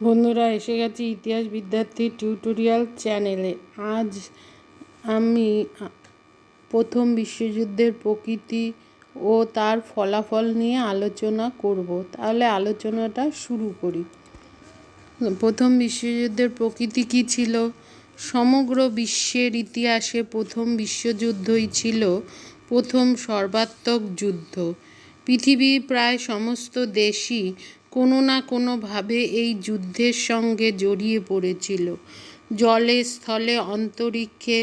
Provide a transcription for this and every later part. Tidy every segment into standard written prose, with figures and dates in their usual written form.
বন্ধুরা, এসে গেছি ইতিহাস বিদ্যার্থী টিউটোরিয়াল চ্যানেলে। আজ আমি প্রথম বিশ্বযুদ্ধের প্রকৃতি ও তার ফলাফল নিয়ে আলোচনা করব। তাহলে আলোচনাটা শুরু করি। প্রথম বিশ্বযুদ্ধের প্রকৃতি কী ছিল? সমগ্র বিশ্বের ইতিহাসে প্রথম বিশ্বযুদ্ধই ছিল প্রথম সর্বাত্মক যুদ্ধ। পৃথিবীর প্রায় সমস্ত দেশই কোনো না কোনোভাবে এই যুদ্ধের সঙ্গে জড়িয়ে পড়েছিল। জলে, স্থলে, অন্তরিক্ষে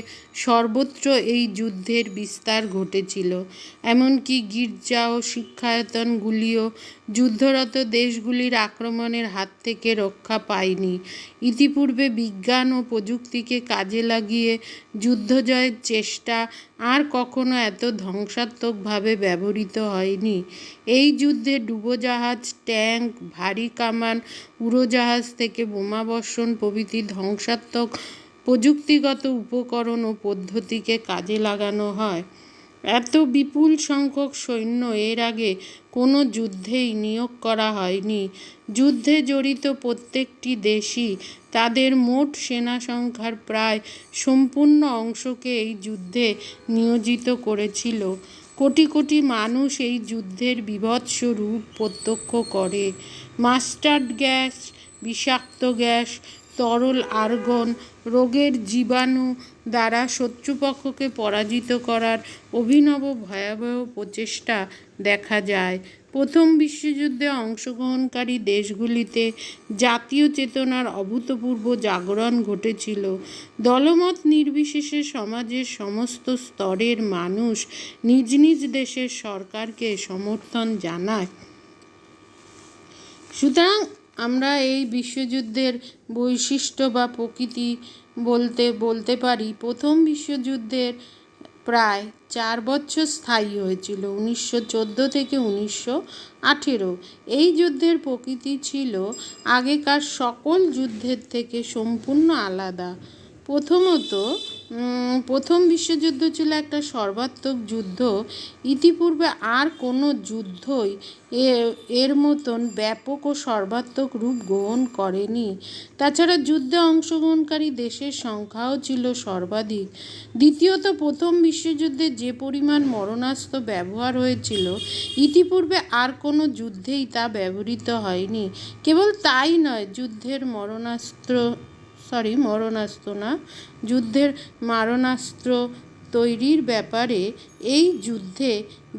সর্বত্র এই যুদ্ধের বিস্তার ঘটেছিল। এমনকি গির্জা ও শিক্ষায়তনগুলিও যুদ্ধরত দেশগুলির আক্রমণের হাত থেকে রক্ষা পায়নি। ইতিপূর্বে বিজ্ঞান ও প্রযুক্তিকে কাজে লাগিয়ে যুদ্ধজয়ের চেষ্টা আর কখনো এত ধ্বংসাত্মকভাবে ব্যবহৃত হয়নি। এই যুদ্ধে ডুবোজাহাজ, ট্যাঙ্ক, ভারী কামান, উড়োজাহাজ থেকে বোমাবর্ষণ প্রভৃতি ধ্বংসাত্মক প্রযুক্তিগত উপকরণ ও পদ্ধতিকে কাজে লাগানো হয়। এত বিপুল সংখ্যক সৈন্য এর আগে কোনো যুদ্ধেই নিয়োগ করা হয়নি। যুদ্ধে জড়িত প্রত্যেকটি দেশই তাদের মোট সেনা সংখ্যার প্রায় সম্পূর্ণ অংশকে এই যুদ্ধে নিয়োজিত করেছিল। কোটি কোটি মানুষ এই যুদ্ধের বীভৎস রূপ প্রত্যক্ষ করে। মাস্টার্ড গ্যাস, বিষাক্ত গ্যাস, তরল আর্গন, রোগের জীবাণু দ্বারা শত্রুপক্ষকে পরাজিত করার অভিনব ভয়াবহ প্রচেষ্টা দেখা যায়। প্রথম বিশ্বযুদ্ধে অংশগ্রহণকারী দেশগুলিতে জাতীয় চেতনার অভূতপূর্ব জাগরণ ঘটেছিল। দলমত নির্বিশেষে সমাজের সমস্ত স্তরের মানুষ নিজ নিজ দেশের সরকারকে সমর্থন জানায়। সুতরাং আমরা এই বিশ্বযুদ্ধের বৈশিষ্ট্য বা প্রকৃতি বলতে পারি, প্রথম বিশ্বযুদ্ধের প্রায় 4 বছর স্থায়ী হয়েছিল, 1914 থেকে 1918। এই যুদ্ধের প্রকৃতি ছিল আগেকার সকল যুদ্ধের থেকে সম্পূর্ণ আলাদা। প্রথম বিশ্বযুদ্ধ ছিল একটা সর্বাত্মক যুদ্ধ। ইতিপূর্বে আর কোনো যুদ্ধই এর মতন ব্যাপক ও সর্বাত্মক রূপ গ্রহণ করেনি। তাছাড়া যুদ্ধে অংশগ্রহণকারী দেশের সংখ্যাও ছিল সর্বাধিক। দ্বিতীয়ত, প্রথম বিশ্বযুদ্ধে যে পরিমাণ মরণাস্ত্র ব্যবহার হয়েছিল, ইতিপূর্বে আর কোনো যুদ্ধেই তা ব্যবহৃত হয়নি। কেবল তাই নয়, যুদ্ধের মারণাস্ত্র তৈরির ব্যাপারে এই যুদ্ধে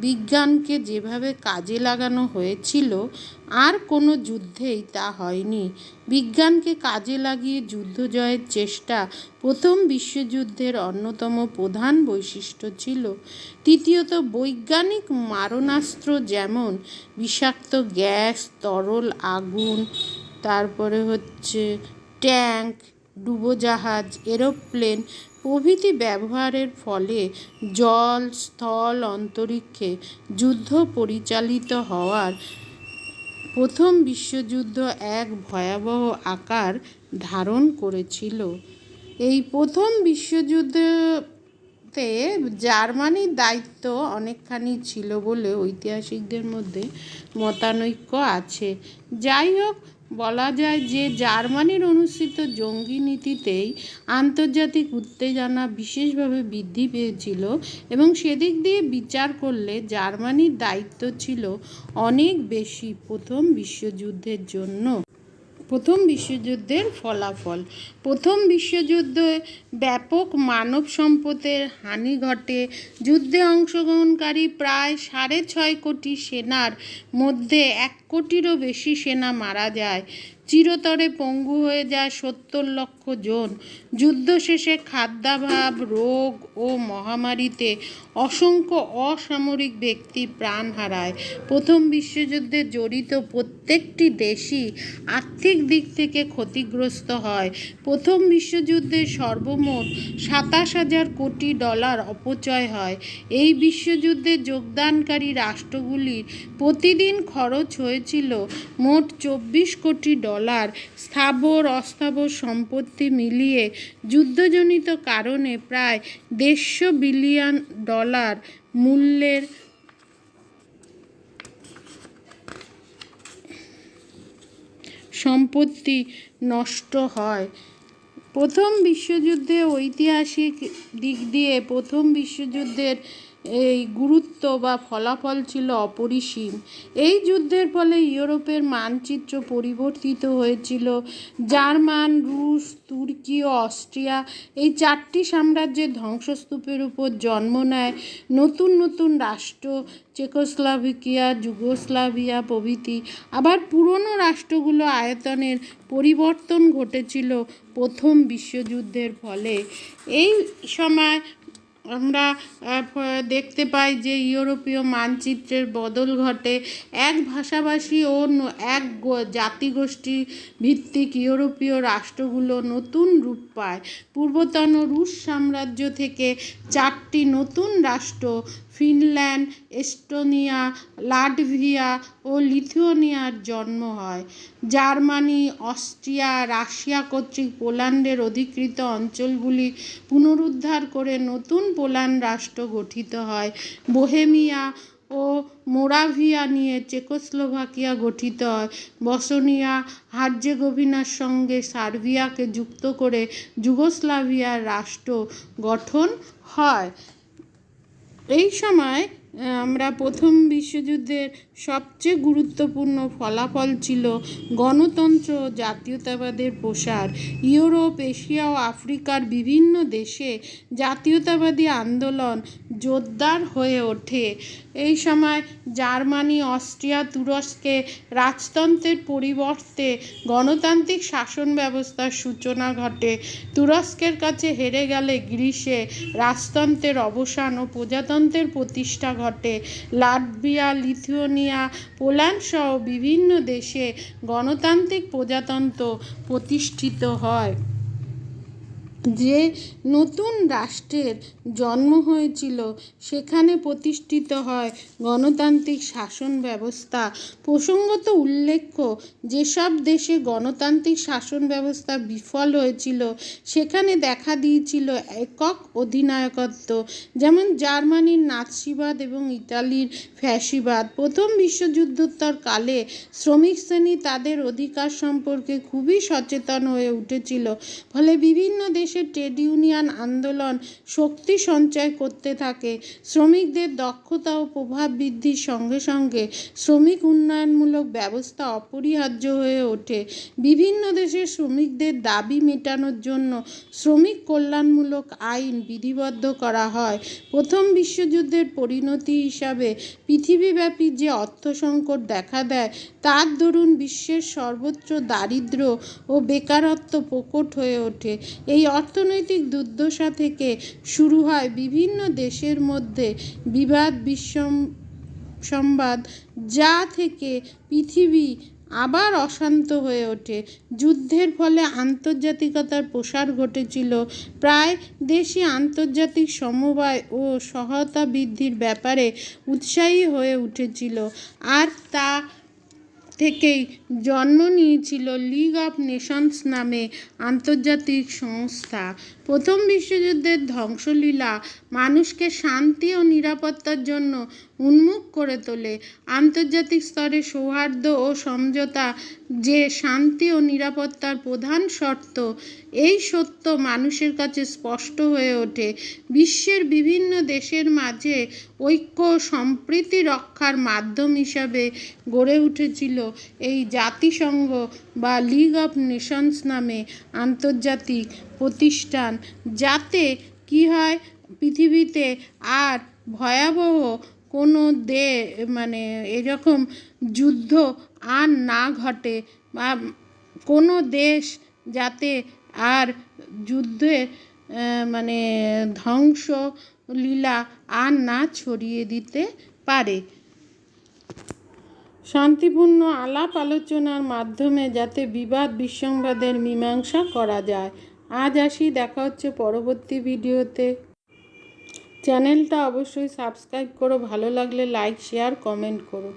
বিজ্ঞানকে যেভাবে কাজে লাগানো হয়েছিল, আর কোনো যুদ্ধেই তা হয়নি। বিজ্ঞানকে কাজে লাগিয়ে যুদ্ধ জয়ের চেষ্টা প্রথম বিশ্বযুদ্ধের অন্যতম প্রধান বৈশিষ্ট্য ছিল। তৃতীয়ত, বৈজ্ঞানিক মারণাস্ত্র যেমন বিষাক্ত গ্যাস, তরল আগুন, তারপরে ট্যাঙ্ক, ডুবোজাহাজ, এরোপ্লেন প্রভৃতি ব্যবহারের ফলে জল, স্থল, অন্তরিক্ষে যুদ্ধ পরিচালিত হওয়ার প্রথম বিশ্বযুদ্ধ এক ভয়াবহ আকার ধারণ করেছিল। এই প্রথম বিশ্বযুদ্ধতে জার্মানির দায়িত্ব অনেকখানি ছিল বলে ঐতিহাসিকদের মধ্যে মতানৈক্য আছে। যাই হোক, বলা যায় যে জার্মানির অনুসৃত জঙ্গি নীতিতেই আন্তর্জাতিক উত্তেজনা বিশেষভাবে বৃদ্ধি পেয়েছিল, এবং সেদিক দিয়ে বিচার করলে জার্মানির দায়িত্ব ছিল অনেক বেশি প্রথম বিশ্বযুদ্ধের জন্য। প্রথম বিশ্বযুদ্ধের ফলাফল: প্রথম যুদ্ধে ব্যাপক মানব সম্পদের হানি ঘটে। যুদ্ধে অংশগ্রহণকারী প্রায় 6.5 কোটি সেনার মধ্যে 1 কোটিরও বেশি সেনা মারা যায়। চিরতরে পঙ্গু হয়ে যায় 70 লক্ষ জন। যুদ্ধ শেষে খাদ্যাভাব, রোগ ও মহামারীতে অসংখ্য অসামরিক ব্যক্তি প্রাণ হারায়। প্রথম বিশ্বযুদ্ধে জড়িত প্রত্যেকটি দেশই আর্থিক দিক থেকে ক্ষতিগ্রস্ত হয়। প্রথম বিশ্বযুদ্ধে সর্বমোট $27,000 কোটি অপচয় হয়। এই বিশ্বযুদ্ধে যোগদানকারী রাষ্ট্রগুলির প্রতিদিন খরচ হয়েছিল মোট $24 কোটি। স্থাবর অস্থাবর সম্পত্তি মিলিয়ে যুদ্ধজনিত কারণে প্রায় $150 বিলিয়ন মূল্যের সম্পত্তি নষ্ট হয়। প্রথম বিশ্বযুদ্ধে ঐতিহাসিক দিক দিয়ে প্রথম বিশ্বযুদ্ধের এই গুরুত্ব বা ফলাফল ছিল অপরিসীম। এই যুদ্ধের ফলে ইউরোপের মানচিত্র পরিবর্তিত হয়েছিল। জার্মান, রুশ, তুর্কি ও অস্ট্রিয়া এই 4টি সাম্রাজ্যের ধ্বংসস্তূপের উপর জন্ম নেয় নতুন নতুন রাষ্ট্র, চেকোস্লোভাকিয়া, যুগোস্লাভিয়া প্রভৃতি। আবার পুরনো রাষ্ট্রগুলো আয়তনের পরিবর্তন ঘটেছিল প্রথম বিশ্বযুদ্ধের ফলে। এই সময় আমরা দেখতে পাই যে ইউরোপীয় মানচিত্রের বদল ঘটে। এক ভাষাভাষী ও এক জাতিগোষ্ঠী ভিত্তিক ইউরোপীয় রাষ্ট্রগুলো নতুন রূপ পায়। পূর্বতন রুশ সাম্রাজ্য থেকে 4টি নতুন রাষ্ট্র ফিনল্যান্ড, এস্টোনিয়া, লাটভিয়া ও লিথুয়ানিয়ার জন্ম হয়। জার্মানি, অস্ট্রিয়া, রাশিয়া কর্তৃক পোল্যান্ডের অধিকৃত অঞ্চলগুলি পুনরুদ্ধার করে নতুন পোল্যান্ড রাষ্ট্র গঠিত হয়। বোহেমিয়া ও মোরাভিয়া নিয়ে চেকোস্লোভাকিয়া গঠিত হয়। বসনিয়া হার্জেগোভিনার সঙ্গে সার্বিয়াকে যুক্ত করে যুগোস্লাভিয়ার রাষ্ট্র গঠন হয়। এই সময় আমরা প্রথম বিশ্বযুদ্ধের সবচেয়ে গুরুত্বপূর্ণ ফলাফল ছিল গণতন্ত্র ও জাতীয়তাবাদের প্রসার। ইউরোপ, এশিয়া ও আফ্রিকার বিভিন্ন দেশে জাতীয়তাবাদী আন্দোলন জোরদার হয়ে ওঠে। এই সময় জার্মানি, অস্ট্রিয়া, তুরস্কে রাজতন্ত্রের পরিবর্তে গণতান্ত্রিক শাসন ব্যবস্থার সূচনা ঘটে। তুরস্কের কাছে হেরে গেলে গ্রিসে রাজতন্ত্রের অবসান ও প্রজাতন্ত্রের প্রতিষ্ঠা ঘটে। লাটভিয়া, লিথুয়ানিয়া, পোল্যান্ড সহ বিভিন্ন দেশে গণতান্ত্রিক প্রজাতন্ত্র প্রতিষ্ঠিত হয়। যে নতুন রাষ্ট্রের জন্ম হয়েছিল সেখানে প্রতিষ্ঠিত হয় গণতান্ত্রিক শাসন ব্যবস্থা। প্রসঙ্গত উল্লেখ্য, যেসব দেশে গণতান্ত্রিক শাসন ব্যবস্থা বিফল হয়েছিল সেখানে দেখা দিয়েছিল একক অধিনায়কত্ব, যেমন জার্মানির নাৎসিবাদ এবং ইতালির ফ্যাসিবাদ। প্রথম বিশ্বযুদ্ধোত্তর কালে শ্রমিক শ্রেণী তাদের অধিকার সম্পর্কে খুবই সচেতন হয়ে উঠেছিল। ফলে বিভিন্ন দেশে ট্রেড ইউনিয়ন আন্দোলন শক্তি সঞ্চয় করতে থাকে। শ্রমিকদের দক্ষতা ও প্রভাব বৃদ্ধির সঙ্গে সঙ্গে শ্রমিক উন্নয়নমূলক ব্যবস্থা অপরিহার্য হয়ে ওঠে। বিভিন্ন দেশে শ্রমিকদের দাবি মেটানোর জন্য শ্রমিক কল্যাণমূলক আইন বিধিবদ্ধ করা হয়। প্রথম বিশ্বযুদ্ধের পরিণতি হিসাবে পৃথিবীব্যাপী যে অর্থ সংকট দেখা দেয় তার দরুন বিশ্বের সর্বত্র দারিদ্র্য ও বেকারত্ব প্রকট হয়ে ওঠে। এই অর্থনৈতিক দুর্দশা থেকে শুরু হয় বিভিন্ন দেশের মধ্যে বিবাদ সংবাদ, যা থেকে পৃথিবী আবার অশান্ত হয়ে ওঠে। যুদ্ধের ফলে আন্তর্জাতিকতার প্রসার ঘটেছিল। প্রায় দেশই আন্তর্জাতিক সমবায় ও সহায়তা বৃদ্ধির ব্যাপারে উৎসাহী হয়ে উঠেছিল, আর তা থেকেই জন্ম নিয়েছিল লিগ অফ নেশনস নামে আন্তর্জাতিক সংস্থা। প্রথম বিশ্বযুদ্ধের ধ্বংসলীলা মানুষকে শান্তি ও নিরাপত্তার জন্য উন্মুখ করে তোলে। আন্তর্জাতিক স্তরে সৌহার্দ্য ও সমঝোতা যে শান্তি ও নিরাপত্তার প্রধান শর্ত, এই সত্য মানুষের কাছে স্পষ্ট হয়ে ওঠে। বিশ্বের বিভিন্ন দেশের মাঝে ঐক্য ও সম্প্রীতি রক্ষার মাধ্যম হিসাবে গড়ে উঠেছিল এই জাতিসংঘ বা লিগ অফ নেশনস নামে আন্তর্জাতিক প্রতিষ্ঠান, যাতে কি হয়, পৃথিবীতে আর ভয়াবহ কোনো এরকম যুদ্ধ আর না ঘটে, বা কোনো দেশ যাতে আর যুদ্ধে ধ্বংসলীলা আর না ছড়িয়ে দিতে পারে। শান্তিপূর্ণ আলাপ আলোচনার মাধ্যমে যাতে বিবাদ বিসংবাদের মীমাংসা করা যায়। আজ আসি, দেখা হচ্ছে পরবর্তী ভিডিওতে। চ্যানেলটা অবশ্যই সাবস্ক্রাইব করো, ভালো লাগলে লাইক, শেয়ার, কমেন্ট করো।